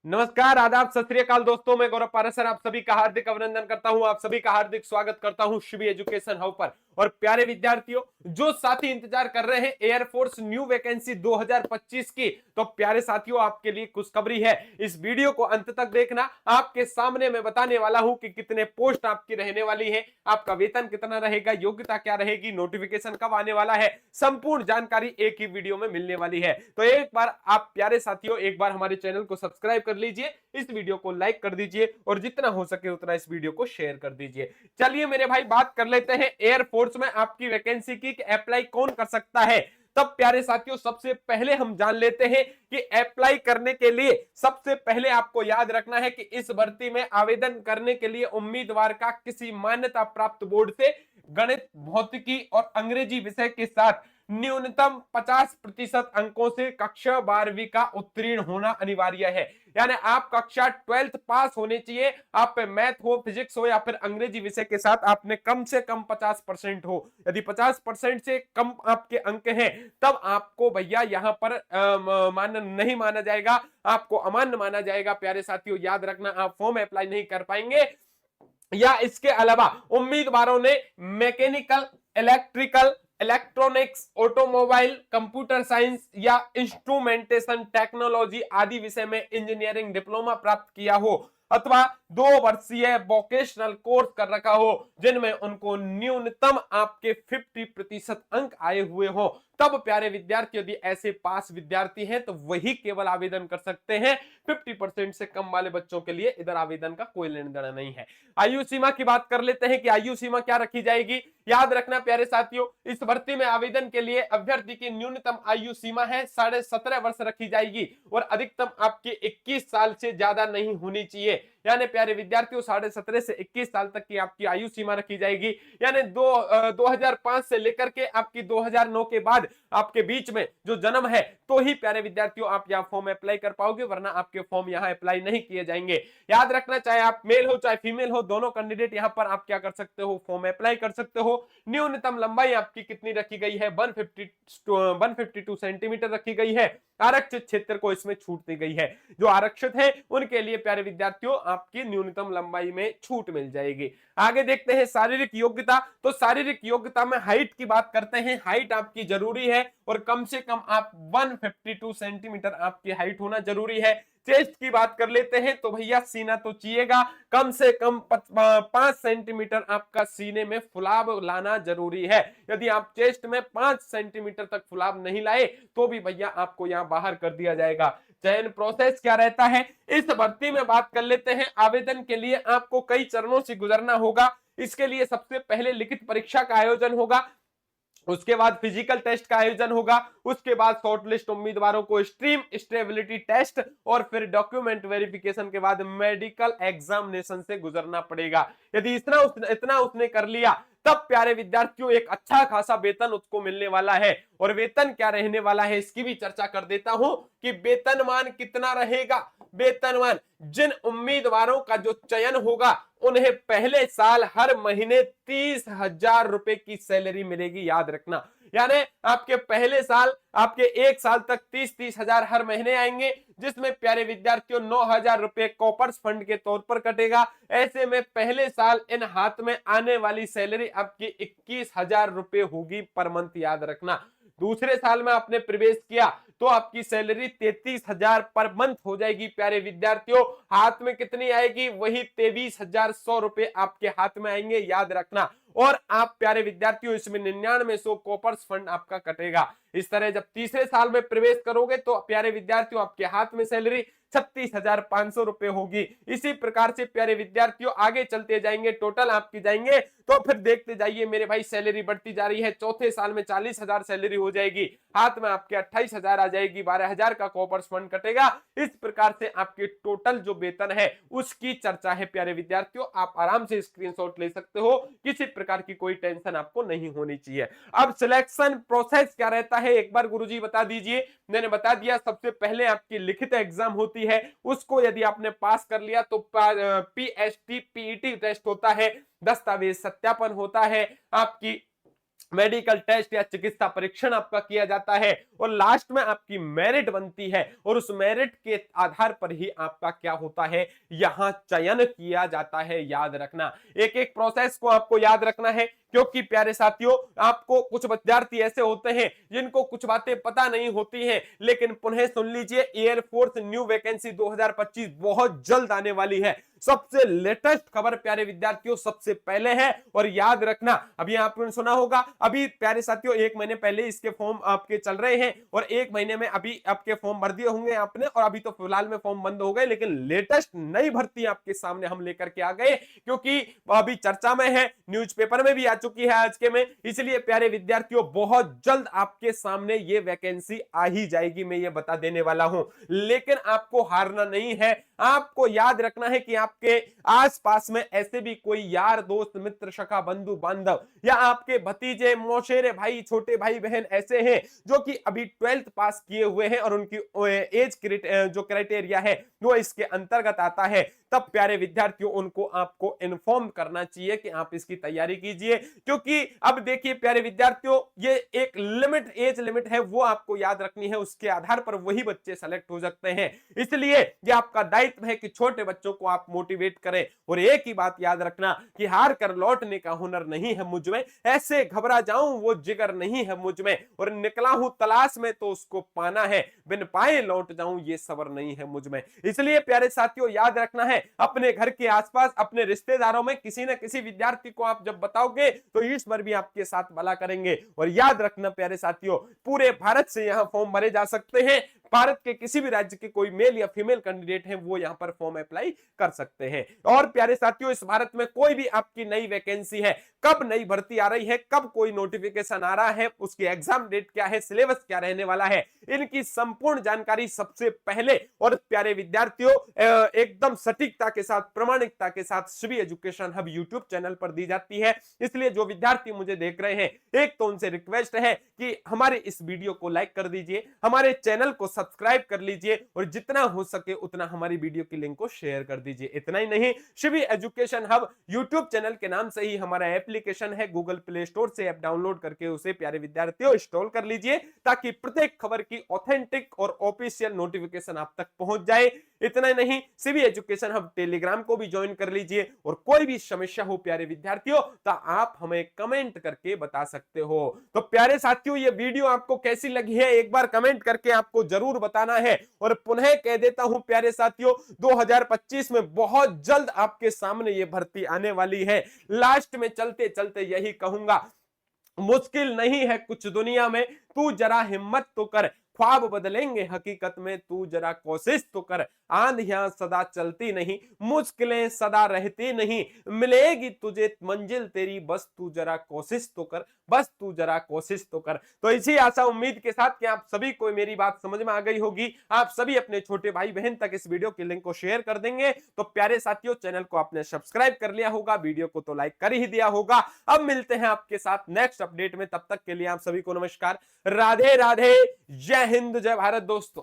नमस्कार, आदाब, सत श्री अकाल दोस्तों। मैं गौरव पारासर आप सभी का हार्दिक अभिनंदन करता हूं। आप सभी का हार्दिक स्वागत करता हूं शिवी एजुकेशन हब पर। और प्यारे विद्यार्थियों, जो साथी इंतजार कर रहे हैं एयरफोर्स न्यू वैकेंसी 2025 की, तो प्यारे साथियों आपके लिए खुशखबरी है। इस वीडियो को अंत तक देखना। आपके सामने मैं बताने वाला हूं कि कितने पोस्ट आपकी रहने वाली है, आपका वेतन कितना रहेगा, योग्यता क्या रहेगी, नोटिफिकेशन कब आने वाला है, संपूर्ण जानकारी एक ही वीडियो में मिलने वाली है। तो एक बार आप प्यारे साथियों एक बार हमारे चैनल को सब्सक्राइब कर लीजिए, इस वीडियो को लाइक कर दीजिए और जितना हो सके उतना इस वीडियो को शेयर कर दीजिए। चलिए मेरे भाई बात कर लेते हैं एयरफोर्स में आपकी वैकेंसी की कि अप्लाई कौन कर सकता है। तब प्यारे साथियों सबसे पहले हम जान लेते हैं कि अप्लाई करने के लिए सबसे पहले आपको याद रखना है कि इस भर्ती में आवेदन करने के लिए उम्मीदवार का किसी मान्यता प्राप्त बोर्ड से गणित, भौतिकी और अंग्रेजी विषय के साथ न्यूनतम 50% अंकों से कक्षा 12वीं का उत्तीर्ण होना अनिवार्य है। यानी आप कक्षा 12th पास होने चाहिए। आप पे मैथ हो, फिजिक्स हो या फिर अंग्रेजी विषय के साथ आपने कम से कम 50% हो। यदि 50% से कम आपके अंक हैं तब आपको भैया यहां पर नहीं माना जाएगा, आपको अमान्य माना जाएगा। प्यारे साथियों याद रखना, आप फॉर्म अप्लाई नहीं कर पाएंगे। या इसके अलावा उम्मीदवारों ने mechanical, electrical, electronics, automobile, computer science या इंस्ट्रूमेंटेशन टेक्नोलॉजी आदि विषय में इंजीनियरिंग डिप्लोमा प्राप्त किया हो अथवा 2 वर्षीय वोकेशनल कोर्स कर रखा हो जिनमें उनको न्यूनतम आपके 50% अंक आए हुए हो। तब प्यारे विद्यार्थी यदि ऐसे पास विद्यार्थी हैं तो वही केवल आवेदन कर सकते हैं। 50% से कम वाले बच्चों के लिए इधर आवेदन का कोई लेना देना नहीं है। आयु सीमा की बात कर लेते हैं कि आयु सीमा क्या रखी जाएगी। याद रखना प्यारे साथियों, इस भर्ती में आवेदन के लिए अभ्यर्थी की न्यूनतम आयु सीमा है 17.5 वर्ष रखी जाएगी और अधिकतम आपके 21 साल से ज्यादा नहीं होनी चाहिए। यानी प्यारे विद्यार्थियों 17.5 से 21 साल तक की आपकी आयु सीमा रखी जाएगी। यानी 2005 से लेकर के आपकी 2009 के बाद आपके बीच में जो जन्म है तो ही प्यारे विद्यार्थियों आप यहाँ फॉर्म अप्लाई कर पाओगे, वरना आपके फॉर्म यहाँ अप्लाई नहीं किए जाएंगे। याद रखना, चाहे आप मेल हो चाहे फीमेल हो, दोनों कैंडिडेट यहाँ पर आप क्या कर सकते हो, फॉर्म अप्लाई कर सकते हो। न्यूनतम लंबाई आपकी कितनी रखी गई है, 152 सेंटीमीटर रखी गई है। आरक्षित क्षेत्र को इसमें छूट दी गई है। जो आरक्षित है उनके लिए प्यारे विद्यार्थियों आपकी न्यूनतम लंबाई में छूट मिल जाएगी। आगे देखते हैं शारीरिक योग्यता। तो शारीरिक योग्यता में हाइट की बात करते हैं। हाइट आपकी जरूरी है और कम से कम आप 152 सेंटीमीटर आपकी हाइट होना जरूरी है। चेस्ट की बात कर लेते हैं तो भैया सीना तो चाहिएगा, कम से कम 5 सेंटीमीटर आपका सीने में फुलाव लाना जरूरी है। यदि आप चेस्ट में 5 सेंटीमीटर तक फुलाव नहीं लाए तो भी भैया आपको यहां बाहर कर दिया जाएगा। चयन प्रोसेस क्या रहता है इस भर्ती में बात कर लेते हैं। आवेदन के लिए आपको कई चरणों से गुजरना होगा। इसके लिए सबसे पहले लिखित परीक्षा का आयोजन होगा, उसके बाद फिजिकल टेस्ट का आयोजन होगा, उसके बाद शॉर्टलिस्ट उम्मीदवारों को स्ट्रीम स्टेबिलिटी टेस्ट और फिर डॉक्यूमेंट वेरिफिकेशन के बाद मेडिकल एग्जामिनेशन से गुजरना पड़ेगा। यदि इतना उसने कर लिया तब प्यारे विद्यार्थियों एक अच्छा खासा वेतन उसको मिलने वाला है। और वेतन क्या रहने वाला है इसकी भी चर्चा कर देता हूं कि वेतनमान कितना रहेगा। वेतनमान, जिन उम्मीदवारों का जो चयन होगा उन्हें पहले साल हर महीने 30,000 रुपए की सैलरी मिलेगी। याद रखना, यानी आपके पहले साल आपके 1 साल तक 30-30 हजार हर महीने आएंगे, जिसमें प्यारे विद्यार्थियों 9,000 रुपए कॉपर्स फंड के तौर पर कटेगा। ऐसे में पहले साल इन हाथ में आने वाली सैलरी आपकी 21,000 रुपए होगी पर मंथ। याद रखना, दूसरे साल में आपने प्रवेश किया तो आपकी सैलरी 33,000 पर मंथ हो जाएगी। प्यारे विद्यार्थियों हाथ में कितनी आएगी, वही 23,100 रुपए आपके हाथ में आएंगे। याद रखना, और आप प्यारे विद्यार्थियों इसमें 9900 कॉपर्स फंड आपका कटेगा। इस तरह जब तीसरे साल में प्रवेश करोगे तो प्यारे विद्यार्थियों आपके हाथ में सैलरी 36,500 रुपए होगी। इसी प्रकार से प्यारे विद्यार्थियों आगे चलते जाएंगे, टोटल आपकी जाएंगे तो फिर देखते जाइए मेरे भाई सैलरी बढ़ती जा रही है। चौथे साल में 40,000 सैलरी हो जाएगी, हाथ में आपके 28,000 आ जाएगी, 12,000 का कॉपर्स फंड कटेगा। इस प्रकार से आपके टोटल जो वेतन है उसकी चर्चा है प्यारे विद्यार्थियों। आप आराम से स्क्रीनशॉट ले सकते हो, किसी प्रकार की कोई टेंशन आपको नहीं होनी चाहिए। अब सिलेक्शन प्रोसेस क्या रहता है एक बार गुरुजी बता दीजिए। मैंने बता दिया, सबसे पहले आपकी लिखित एग्जाम होती है, उसको यदि आपने पास कर लिया तो पीएसटी पीईटी टेस्ट होता है, दस्तावेज सत्यापन होता है, आपकी मेडिकल टेस्ट या चिकित्सा परीक्षण आपका किया जाता है और लास्ट में आपकी मेरिट बनती है और उस मेरिट के आधार पर ही आपका क्या होता है, यहां चयन किया जाता है। याद रखना, एक एक प्रोसेस को आपको याद रखना है, क्योंकि प्यारे साथियों आपको कुछ विद्यार्थी ऐसे होते हैं जिनको कुछ बातें पता नहीं होती हैं। लेकिन पुनः सुन लीजिए, एयरफोर्स न्यू वैकेंसी 2025 बहुत जल्द आने वाली है। सबसे लेटेस्ट खबर प्यारे विद्यार्थियों सबसे पहले है। और याद रखना, अभी आपने सुना होगा, अभी प्यारे साथियों 1 महीने पहले इसके फॉर्म आपके चल रहे हैं और 1 महीने में अभी आपके फॉर्म भर दिए होंगे आपने, और अभी तो फिलहाल में फॉर्म बंद हो गए। लेकिन लेटेस्ट नई भर्ती आपके सामने हम लेकर के आ गए, क्योंकि अभी चर्चा में है, न्यूज़पेपर में भी आ चुकी है आज के में। इसलिए प्यारे विद्यार्थियों बहुत जल्द आपके सामने ये वैकेंसी आ ही जाएगी, मैं ये बता देने वाला हूं। लेकिन आपको हारना नहीं है, आपको याद रखना है कि आपके आसपास में ऐसे भी कोई यार दोस्त मित्र सखा बंधु बांधव या आपके भतीजे मौसेरे भाई छोटे भाई बहन ऐसे हैं जो कि अभी 12th पास किए हुए हैं और उनकी एज जो क्राइटेरिया है वो इसके अंतर्गत आता है, तब प्यारे विद्यार्थियों उनको आपको इन्फॉर्म करना चाहिए कि आप इसकी तैयारी कीजिए। क्योंकि अब देखिए प्यारे विद्यार्थियों, ये एक लिमिट, एज लिमिट है, वो आपको याद रखनी है, उसके आधार पर वही बच्चे सेलेक्ट हो सकते हैं। इसलिए ये आपका दायित्व है कि छोटे बच्चों को आप मोटिवेट करें। और एक ही बात याद रखना कि हार कर लौटने का हुनर नहीं है मुझ में, ऐसे घबरा जाऊं वो जिगर नहीं है मुझ में, और निकला हूं तलाश में तो उसको पाना है, बिन पाए लौट जाऊं ये सबर नहीं है मुझ में। इसलिए प्यारे साथियों याद रखना है, अपने घर के आसपास अपने रिश्तेदारों में किसी न किसी विद्यार्थी को आप जब बताओगे तो ईश्वर भी आपके साथ भला करेंगे। और याद रखना प्यारे साथियों, पूरे भारत से यहां फॉर्म भरे जा सकते हैं। भारत के किसी भी राज्य के कोई मेल या फीमेल कैंडिडेट हैं वो यहां पर फॉर्म अप्लाई कर सकते हैं। और प्यारे साथियों, इस भारत में कोई भी आपकी नई वैकेंसी है, कब नई भर्ती आ रही है, कब कोई नोटिफिकेशन आ रहा है, उसकी एग्जाम डेट क्या है, सिलेबस क्या रहने वाला है, इनकी संपूर्ण जानकारी सबसे पहले और प्यारे विद्यार्थियों एकदम सटीकता के साथ, प्रामाणिकता के साथ Shivi education hub YouTube channel पर दी जाती है। इसलिए जो विद्यार्थी मुझे देख रहे हैं, एक तो उनसे रिक्वेस्ट है कि हमारे इस वीडियो को लाइक कर दीजिए, हमारे चैनल को सब्सक्राइब कर लीजिए और जितना हो सके उतना हमारी वीडियो की लिंक को शेयर कर दीजिए। इतना ही नहीं, Shivi education hub YouTube channel के नाम से ही हमारा एप्लीकेशन है, गूगल प्ले स्टोर से ऐप डाउनलोड करके उसे प्यारे विद्यार्थियों इंस्टॉल कर लीजिए, ताकि प्रत्येक खबर की ऑथेंटिक और ऑफिशियल नोटिफिकेशन आप तक पहुंच जाए। इतना ही नहीं, शिवी एजुकेशन हब टेलीग्राम को भी ज्वाइन कर लीजिए, और कोई भी समस्या हो प्यारे विद्यार्थियों तो आप हमें कमेंट करके बता सकते हो। तो प्यारे साथियों, ये वीडियो आपको कैसी लगी है एक बार कमेंट करके आपको जरूर बताना है। और पुनः कह देता हूं प्यारे साथियों, 2025 में बहुत जल्द आपके सामने ये भर्ती आने वाली है। लास्ट में चलते चलते यही कहूंगा, मुश्किल नहीं है कुछ दुनिया में, तू जरा हिम्मत तो कर, ख्वाब बदलेंगे हकीकत में, तू जरा कोशिश तो कर। आंधियां सदा चलती नहीं, मुश्किलें सदा रहती नहीं, मिलेगी तुझे मंजिल तेरी, बस तू जरा कोशिश तो कर, बस तू जरा कोशिश तो कर। तो इसी आशा उम्मीद के साथ कि आप सभी को मेरी बात समझ में आ गई होगी, आप सभी अपने छोटे भाई बहन तक इस वीडियो की लिंक को शेयर कर देंगे। तो प्यारे साथियों, चैनल को आपने सब्सक्राइब कर लिया होगा, वीडियो को तो लाइक कर ही दिया होगा। अब मिलते हैं आपके साथ नेक्स्ट अपडेट में, तब तक के लिए आप सभी को नमस्कार, राधे राधे, जय हिंद, जय भारत दोस्तों।